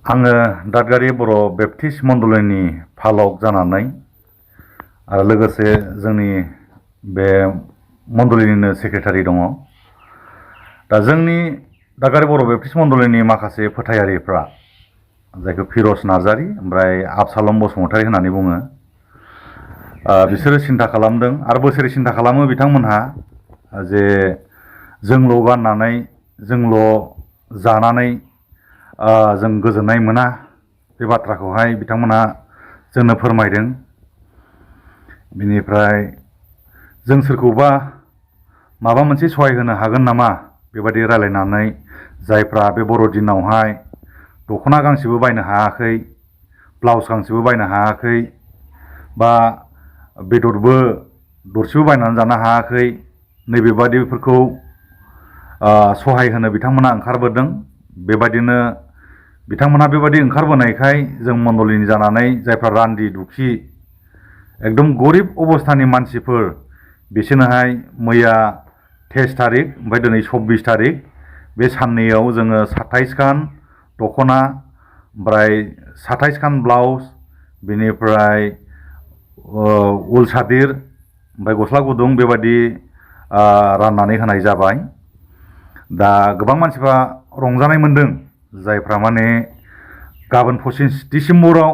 आङो दादगारि बर' बेप्टिस्ट मण्डलिनि फालक जानानै आरो लोगोसे जोंनि बे मण्डलिनिनो सेक्रेटारि दङ। दा जोंनि दादगारि बर' बेप्टिस्ट मण्डलिनि माखासे फोथायारिफ्रा जायखौ फिरस नार्जारि ओमफ्राय आबसालम बसुमतारी होननानै बुङो, बिसोरो सिन्था खालामदों आरो बोसोरै सिन्था खालामो बिथांमोनहा जे जोंल' गाननानै जोंल' जानानै जों गोजोननाय मोना, बे बाथ्राखौहाय बिथांमोना जोंनो फोरमायदों। बिनिफ्राय जों सोरखौबा माबा मोनसे सहाय होनो हागोन नामा बेबायदि रायलायनानै जायफ्रा बे बर'दिनावहाय दख'ना गांसेबो बायनो हायाखै, ब्लाउस गांसेबो बायनो हायाखै, बा बेदरबो दरसेबो बायनानै जानो हायाखै, नैबेबादिफोरखौ सहाय होनो बिथांमोना ओंखारबोदों। बेबायदिनो बिथांमोना बेबायदि ओंखारबोनायखाय जों मण्डलिनि जानानै जायफ्रा रान्दि दुखि एकदम गरिब अबस्थानि मानसिफोर बिसोरनोहाय मैया 23 तारिख ओमफ्राय दिनै 24 तारिख बे साननैयाव जोङो 27 खान दख'ना, ओमफ्राय 27 खान ब्लाउस, बेनिफ्राय उल सादिर, ओमफ्राय गस्ला गुदुं बेबायदि राननानै होनाय जाबाय। दा गोबां मानसिफ्रा रंजानाय मोनदों, जायफ्रा माने गाबोन 25 डिसेम्बराव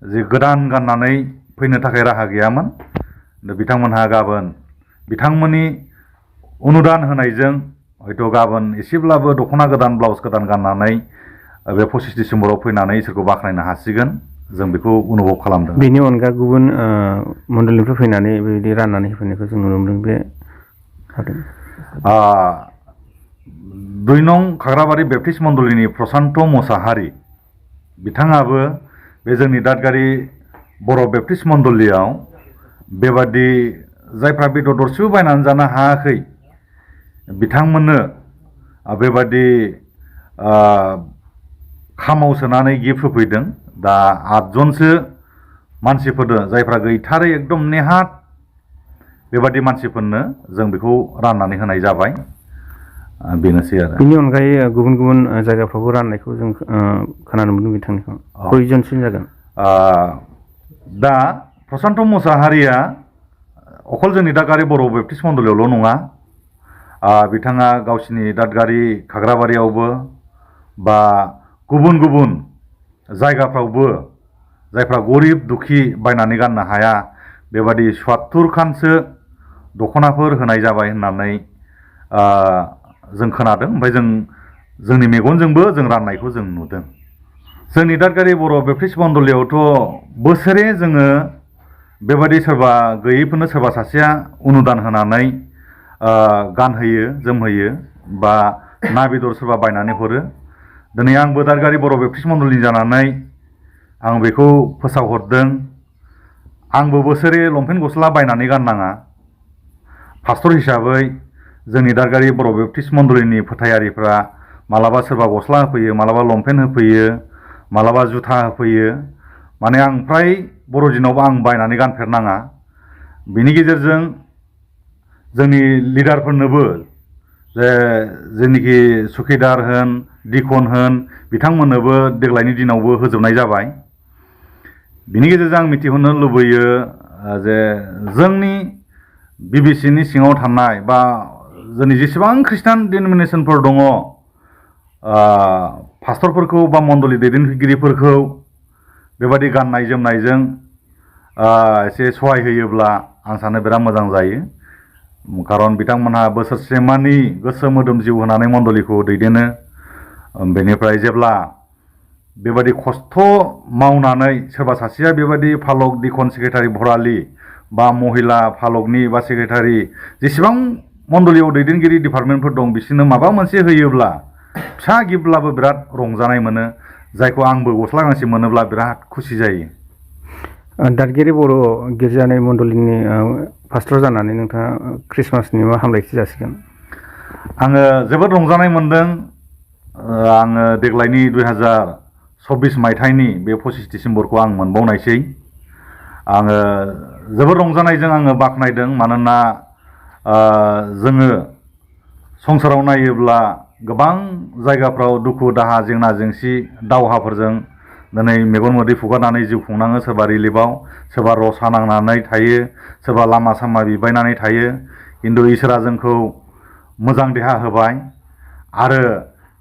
जे गोदान गाननानै फैनो थाखाय राहा गैयामोन, दा बिथांमोनहा गाबोन बिथांमोननि अनुदान होनायजों हयथ' गाबोन एसेब्लाबो दख'ना गोदान ब्लाउस गोदान गाननानै बे 25 डिसेम्बराव फैनानै इसोरखौ बाख्नायनो हासिगोन, जों बेखौ अनुभब खालामदों। बेनि अनगा गुबुन मण्डलनिफ्राय फैनानै बेबायदि राननानै होफैनायखौ जों नुनो मोनदों। बे 2 नं खाग्राबारि बेप्टिस्ट मण्डलिनि प्रसान्त मोसाहारि बिथाङाबो बे जोंनि दादगारि बर' बेप्टिस्ट मण्डलियाव बेबादि जायफ्रा बेदर दरसेबो बायनानै जानो हायाखै बिथांमोननो बेबादि खामाव सोनानै गिफ्ट होफैदों। दा 8 जनसो मानसिफोरनो जायफ्रा गैथारै एकदम नेहाथ बेबादि मानसिफोरनो जों बेखौ राननानै होनाय जाबाय। बेनोसै आरो बेनि अनगायै गुबुन गुबुन जायगाफ्रावबो राननायखौ जों खोनानो मोनदों। बिथांनिखौ खयजनसिम जागोन? दा प्रसान्त मोसाहारिया अखल जोंनि दादगारि बर' बेप्टिस्ट मण्डलियावल' नङा, बिथाङा गावसिनि दादगारि खाग्राबारियावबो बा गुबुन गुबुन जायगाफ्रावबो जायफ्रा गरिब दुखि बायनानै गाननो हाया बेबादि 77 खानसो दख'नाफोर होनाय जाबाय होननानै जों खोनादों। ओमफ्राय जोंनि मेगनजोंबो जों राननायखौ जों नुदों। जोंनि दादगारि बर' बेप्टिस्ट मण्डलियावथ' बोसोरे जोङो बेबादि सोरबा गैयैफोरनो सोरबा सासेया अनुदान होनानै गानहोयो, जोमहोयो, बा ना बेदर सोरबा बायनानै हरो। दिनै आंबो दादगारि बर' बेप्टिस्ट मण्डलिनि जानानै आं बेखौ फोसावहरदों। आंबो बोसोरे लंपेन्ट गस्ला बायनानै गाननाङा। पास्टर हिसाबै जोंनि दादगारि बर' बेप्टिस्ट मण्डलिनि फोथायारिफ्रा मालाबा सोरबा गस्ला होफैयो, मालाबा लंपेन्ट होफैयो, मालाबा जुथा होफैयो। माने आं फ्राय बर'दिनावबो आं बायनानै गानफेरनाङा। बिनि गेजेरजों जोंनि लिडारफोरनोबो जे जेनोखि सुखिदार होन, दिकन होन, बिथांमोननोबो देग्लायनि दिनावबो होजोबनाय जाबाय। बिनि गेजेरजों आं मिथिहोनो लुबैयो जे जोंनि बिबिसिनि सिङाव थानाय बा जोंनि जेसेबां खृष्टान डिन'मिनेसनफोर दङ, पास्टरफोरखौ बा मण्डलि दैदेनगिरिफोरखौ बेबादि गाननाय जोमनायजों एसे सहाय होयोब्ला आं सानो बिराद मोजां जायो। खारन बिथांमोनहा बोसोरसेमानि गोसो मोदोम जिउ होनानै मण्डलिखौ दैदेनो। बेनिफ्राय जेब्ला बेबादि खस्थ' मावनानै सोरबा सासेया बेबादि फालक, दिकन, सेक्रेटारि, भरालि बा महिला फालकनि बा सेक्रेटारि जेसेबां मण्डलियाव दैदेनगिरि डिपार्टमेन्टफोर दं बिसोरनो माबा मोनसे होयोब्ला फिसा गिफ्टब्लाबो बिराद रंजानाय मोनो, जायखौ आंबो गस्ला गांसे मोनोब्ला बिराद खुसि जायो। दादगारि बर' गिर्जानि मण्डलिनि पास्टर जानानै नोंथाङा ख्रिस्टमासनि मा हामलायथि जासिगोन? आङो जोबोद रंजानाय मोनदों। आङो देग्लायनि 2024 मायथाइनि बे 25 डिसेम्बरखौ आं मोनबावनायसै। आङो जोबोद रंजानायजों आङो बाख्नायदों। मानोना जोङो संसाराव नायोब्ला गोबां जायगाफ्राव दुखु दाहा जेंना जेंसि दावहाफोरजों दिनै मेगन मोदै फुगारनानै जिउ खुंनाङो। सोरबा रिलिफआव, सोरबा रसा नांनानै थायो, सोरबा लामा सामा बिबायनानै थायो। खिन्थु इसोरा जोंखौ मोजां देहा होबाय आरो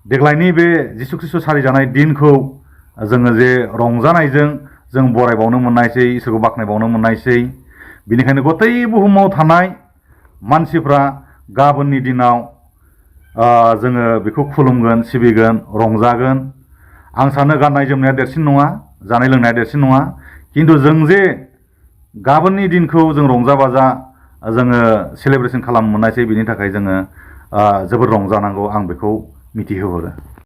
देग्लायनि बे जिसु ख्रिस्ट' सारिजानाय दिनखौ जोङो जे रंजानायजों जों बरायबावनो मोननायसै, इसोरखौ बाख्नायबावनो मोननायसै। बेनिखायनो गतै बुहुमाव थानाय मानसिफ्रा गाबोननि दिनाव जोङो बेखौ खुलुमगोन, सिबिगोन, रंजागोन। आं सानो गाननाय जोमनाया देरसिन नङा, जानाय लोंनाया देरसिन नङा, खिन्थु जों जे गाबोननि दिनखौ जों रंजा बाजा जोङो सेलेब्रेसन खालामनो मोननायसै, बिनि थाखाय जोङो जोबोद रंजानांगौ, आं बेखौ मिथिहोहरो।